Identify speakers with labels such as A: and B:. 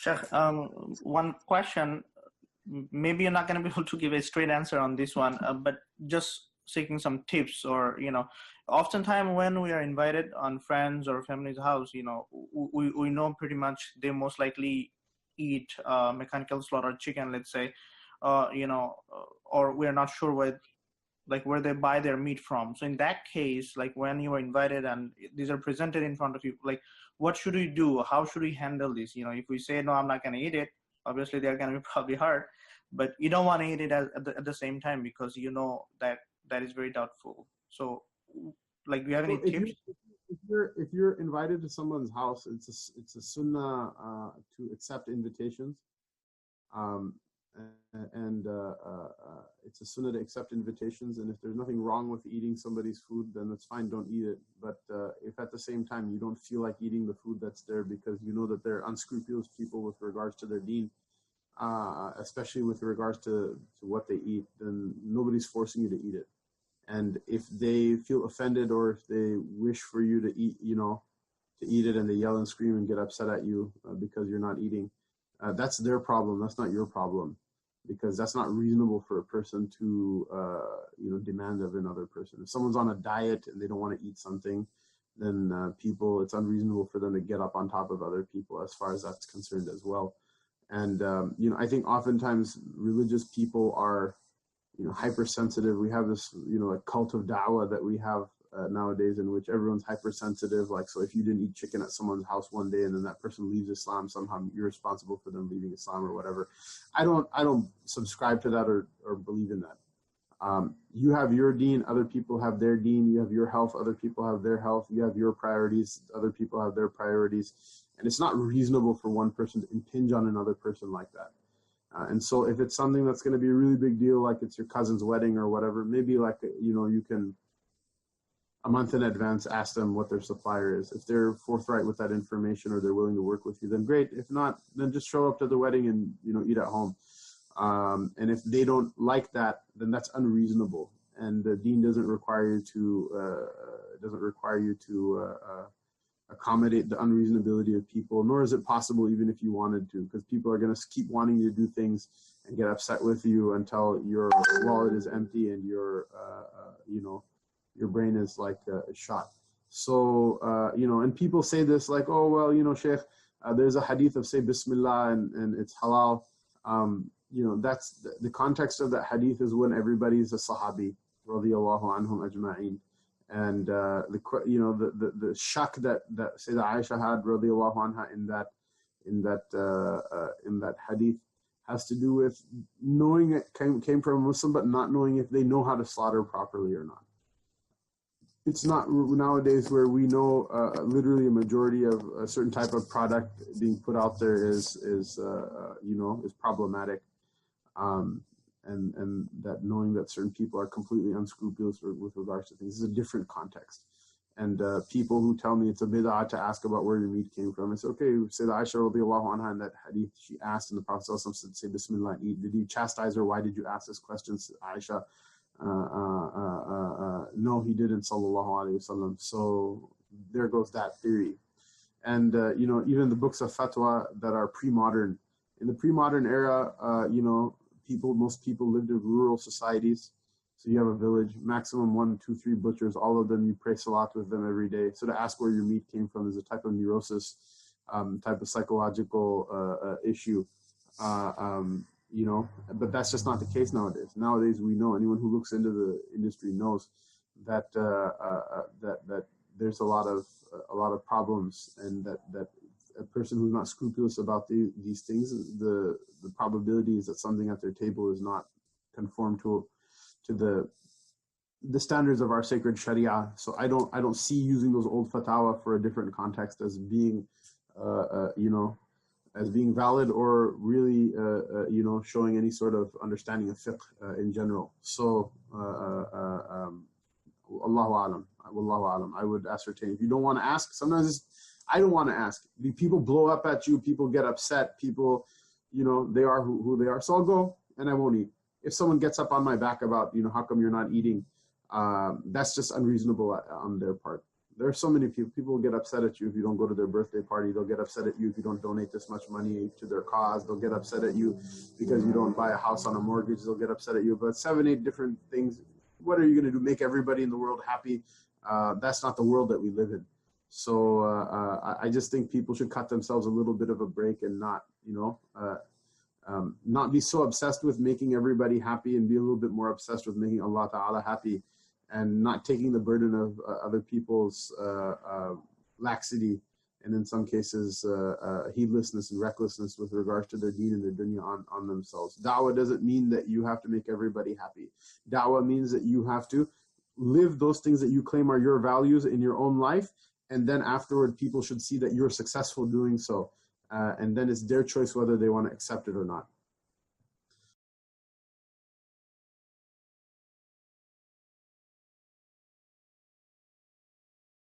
A: Sheikh, one question. Maybe you're not going to be able to give a straight answer on this one, but just seeking some tips, or oftentimes when we are invited on friends or family's house, we know pretty much they most likely eat mechanical slaughtered chicken, let's say, or we are not sure where they buy their meat from. So in that case, like when you are invited and these are presented in front of you, like what should we do? How should we handle this? If we say, no, I'm not going to eat it, obviously they're going to be probably hurt, but you don't want to eat it at the same time because that is very doubtful. So like, do you have any tips?
B: If you're invited to someone's house, it's a sunnah to accept invitations. It's a sunnah to accept invitations, and if there's nothing wrong with eating somebody's food, then that's fine, don't eat it. But if at the same time you don't feel like eating the food that's there because you know that they're unscrupulous people with regards to their deen, especially with regards to what they eat, then nobody's forcing you to eat it. And if they feel offended, or if they wish for you to eat, to eat it, and they yell and scream and get upset at you because you're not eating, that's their problem. That's not your problem, because that's not reasonable for a person to, demand of another person. If someone's on a diet and they don't want to eat something, then it's unreasonable for them to get up on top of other people as far as that's concerned as well. And, I think oftentimes religious people are, hypersensitive. We have this, a cult of da'wah that we have nowadays, in which everyone's hypersensitive. Like, so if you didn't eat chicken at someone's house one day and then that person leaves Islam, somehow you're responsible for them leaving Islam or whatever. I don't subscribe to that or believe in that. You have your deen, other people have their deen. You have your health, other people have their health. You have your priorities, other people have their priorities. And it's not reasonable for one person to impinge on another person like that. And so if it's something that's going to be a really big deal, like it's your cousin's wedding or whatever, maybe you can a month in advance ask them what their supplier is. If they're forthright with that information or they're willing to work with you, then great. If not, then just show up to the wedding and eat at home. And if they don't like that, then that's unreasonable. And the deen doesn't require you to accommodate the unreasonability of people, nor is it possible even if you wanted to, because people are going to keep wanting you to do things and get upset with you until your wallet is empty and your brain is like shot. So, and people say this like, oh, well, Shaykh, there's a hadith of say Bismillah and it's halal. That's the context of that hadith is when everybody's a Sahabi, radiyallahu anhum ajma'in. And the shak that Sayyidah Aisha had, radiyallahu anha, in that hadith, has to do with knowing it came from a Muslim, but not knowing if they know how to slaughter properly or not. It's not nowadays where we know literally a majority of a certain type of product being put out there is problematic. And that knowing that certain people are completely unscrupulous with regards to things is a different context. And people who tell me it's a bid'ah to ask about where your meat came from, it's okay. Say that Aisha radiallahu anha in that hadith, she asked, and the Prophet said, say Bismillah and eat. Did he chastise her? Why did you ask this question, Aisha? No, he didn't, sallallahu alayhi wasallam. So there goes that theory. And even the books of fatwa that are pre-modern, in the pre-modern era, most people lived in rural societies. So you have a village, maximum 1, 2, 3 butchers, all of them, you pray salat with them every day. So to ask where your meat came from is a type of neurosis, type of psychological issue, but that's just not the case nowadays. Nowadays, we know, anyone who looks into the industry knows that that there's a lot of problems, and that a person who's not scrupulous about these things, the probability is that something at their table is not conform to the standards of our sacred Sharia. So I don't see using those old fatwa for a different context as being as being valid or really showing any sort of understanding of fiqh in general. So Allahu alam, wallahu alam. I would ascertain. If you don't want to ask, sometimes I don't want to ask. People blow up at you. People get upset. People, they are who they are. So I'll go and I won't eat. If someone gets up on my back about, how come you're not eating, that's just unreasonable on their part. There are so many people will get upset at you if you don't go to their birthday party. They'll get upset at you if you don't donate this much money to their cause. They'll get upset at you because you don't buy a house on a mortgage. They'll get upset at you about 7-8 different things. What are you going to do? Make everybody in the world happy? That's not the world that we live in. So I just think people should cut themselves a little bit of a break and not, not be so obsessed with making everybody happy, and be a little bit more obsessed with making Allah Ta'ala happy, and not taking the burden of other people's laxity, and in some cases heedlessness and recklessness with regards to their deen and their dunya on themselves. Da'wah doesn't mean that you have to make everybody happy. Da'wah means that you have to live those things that you claim are your values in your own life, and then afterward people should see that you're successful doing so. And then it's their choice whether they want to accept it or not.